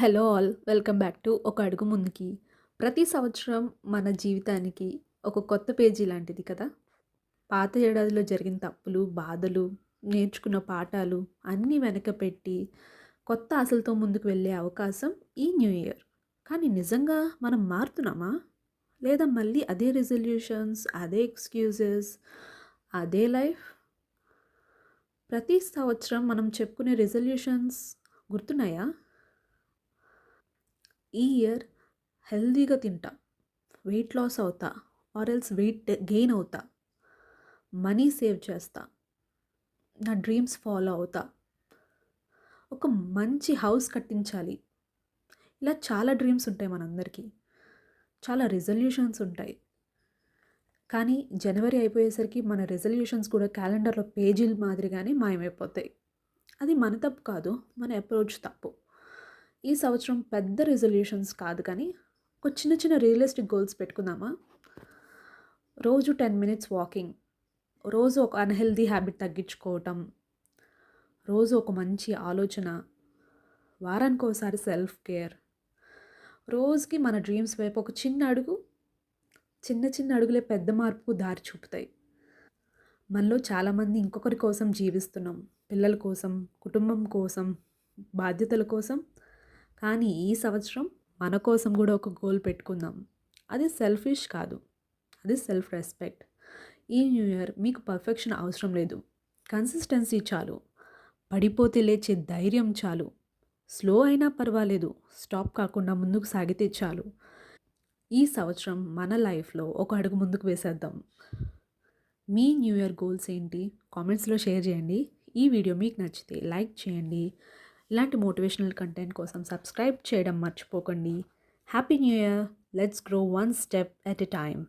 Hello all welcome back to ఒక అడుగు ముందుకి. ప్రతి సంవత్సరం మన జీవితానికి ఒక కొత్త పేజీ లాంటిది కదా. పాత ఏడాదిలో జరిగిన తప్పులు, బాధలు, నేర్చుకున్న పాఠాలు అన్నీ వెనక పెట్టి కొత్త ఆశలతో ముందుకు వెళ్ళే అవకాశం ఈ న్యూ ఇయర్. కానీ నిజంగా మనం మారుతున్నామా? లేదా మళ్ళీ అదే రెజల్యూషన్స్, అదే ఎక్స్‌క్యూజెస్, అదే లైఫ్? ప్రతి సంవత్సరం మనం చెప్పుకునే రెజల్యూషన్స్ గుర్తున్నాయా? ఈ ఇయర్ హెల్తీగా తింటా, వెయిట్ లాస్ అవుతా, ఆర్ ఎల్స్ వెయిట్ గెయిన్ అవుతా, మనీ సేవ్ చేస్తా, నా డ్రీమ్స్ ఫాలో అవుతా, ఒక మంచి హౌస్ కట్టించాలి. ఇలా చాలా డ్రీమ్స్ ఉంటాయి మనందరికీ. చాలా రిజల్యూషన్స్ ఉంటాయి. కానీ జనవరి అయిపోయేసరికి మన రెజల్యూషన్స్ కూడా క్యాలెండర్లో పేజీల మాదిరిగానే మాయమైపోతాయి. అది మన తప్పు కాదు, మన అప్రోచ్ తప్పు. ఈ సంవత్సరం పెద్ద రెజల్యూషన్స్ కాదు కానీ ఒక చిన్న చిన్న రియలిస్టిక్ గోల్స్ పెట్టుకుందామా? రోజు 10 మినిట్స్ వాకింగ్, రోజు ఒక అన్‌హెల్తీ హ్యాబిట్ తగ్గించుకోవటం, రోజు ఒక మంచి ఆలోచన, వారానికోసారి సెల్ఫ్ కేర్, రోజుకి మన డ్రీమ్స్ వైపు ఒక చిన్న అడుగు. చిన్న చిన్న అడుగులే పెద్ద మార్పుకు దారి చూపుతాయి. మనలో చాలామంది ఇంకొకరి కోసం జీవిస్తున్నాం. పిల్లల కోసం, కుటుంబం కోసం, బాధ్యతల కోసం. కానీ ఈ సంవత్సరం మన కోసం కూడా ఒక గోల్ పెట్టుకుందాం. అది సెల్ఫిష్ కాదు, అది సెల్ఫ్ రెస్పెక్ట్. ఈ న్యూ ఇయర్ మీకు పర్ఫెక్షన్ అవసరం లేదు. కన్సిస్టెన్సీ చాలు. పడిపోతే లేచే ధైర్యం చాలు. స్లో అయినా పర్వాలేదు, స్టాప్ కాకుండా ముందుకు సాగితే చాలు. ఈ సంవత్సరం మన లైఫ్లో ఒక అడుగు ముందుకు వేసేద్దాం. మీ న్యూ ఇయర్ గోల్స్ ఏంటి? కామెంట్స్లో షేర్ చేయండి. ఈ వీడియో మీకు నచ్చితే లైక్ చేయండి. ఇలాంటి మోటివేషనల్ కంటెంట్ కోసం సబ్స్క్రైబ్ చేయడం మర్చిపోకండి. Happy new year. Let's grow one step at a time.